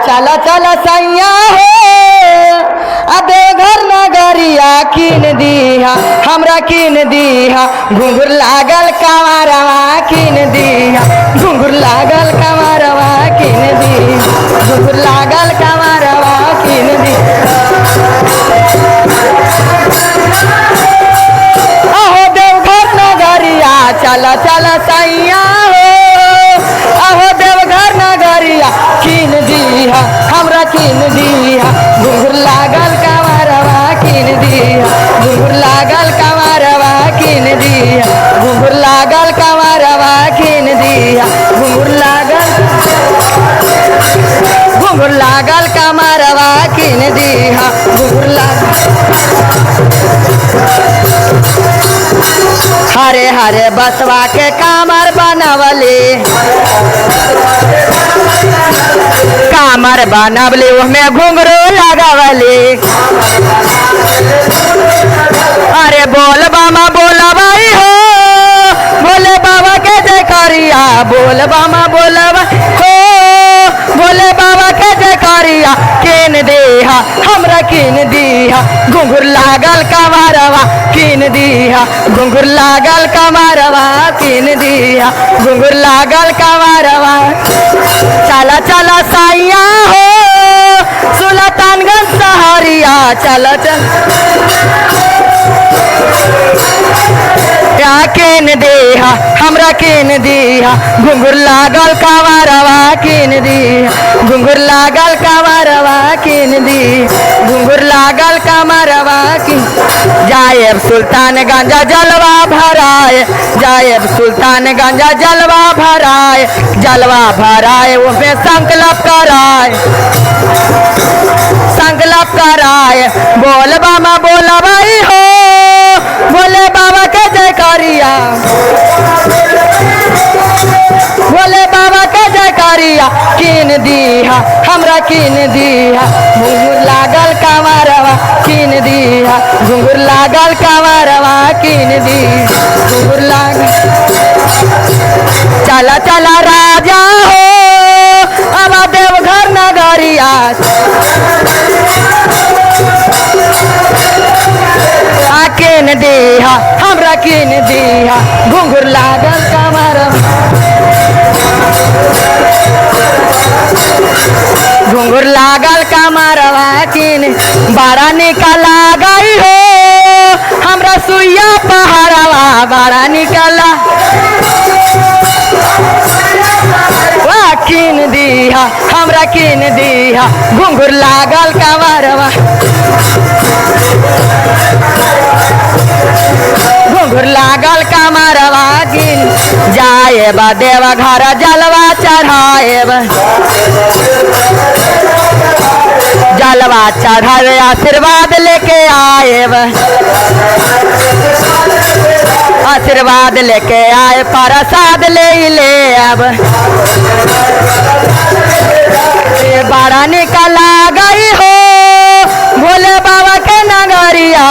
चला चला सैया हो देवघर नगरिया किन दीहा हमरा किन दीहा घुंघुर लागल कमरवा किन दीहा घुंघुर लागल कमरवा किन दीहा घुंघुर लागल कमरवा किन दीहा अहो देवघर नगरिया चला चला सैया हो अहो देवघर नगरिया किन दीहा हमरा किन दीहा घुंघुर लागल कमरवा किन दीहा घुंघुर लागल कमरवा किन दीहा घुंघुर लागल कमरवा किन दीहा घुंघुर लागल कमरवा किन दीहा घुंघुर लागल हरे हरे बसवा के कामर बनवले कामर बनवले उसमें घुंघरू लगावले अरे बोल बामा बोला भाई हो बोले बाबा के जय करिया बोल बामा बोला भाई हो बोले बाबा के जय करिया किन दीहा हमरा किन दीहा घुंघुर लागल कमरवा किन दीहा घुंघुर लागल कमरवा किन दीहा घुंघुर लागल कमरवा चला चला साइया हो सुल्तानगंज सहरिया चला चल क्या किन दीहा हमरा किन दीहा घुंघुर लागल कमरवा किन दीहा घुंघुर लागल कमरवा किन दी घुंघुर लागल कमरवा किन जायब सुल्तानगंज जलवा भराए जायब सुल्तानगंज जलवा भराए उसमें संकल्प कराए बोल बामा बोला भाई हो बोले बाबा के जय करिया बोले बाबा के जय करिया किन दीहा हमरा किन दीहा घुंघुर लागल कमरवा किन दीहा घुंघुर लागल कमरवा किन दीहा घुंघुर लागल चला चला राजा हो अब देवघर नगरिया किन दीहा हमरा किन दीहा घुंघुर लागल कमरवा घुंघुर लागल कमरवा किन बड़ा निकला गई हो हमरा सुइया पहाड़वा बड़ा निकला किन दीहा हमरा किन दीहा घुंघुर लागल कमरवा घुंघुर लागल कमरवा किन जाएब देवघर जलवा चढ़ाएब जलवा चढ़ावे आशीर्वाद लेके आएब आशीर्वाद लेके आए प्रसाद ले अब बड़ा निकला गई हो भोले बाबा के नगरिया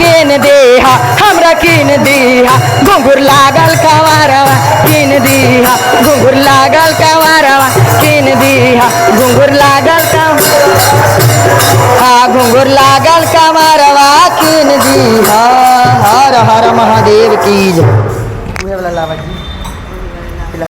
किन दीहा हमरा किन दीहा घुंघुर लागल कमरवा किन दीहा घुंघुर लागल कमरवा किन दीहा घुंघुर लागल घुंघुर लागल कमरवा किन दीहा हर हर महादेव की जय।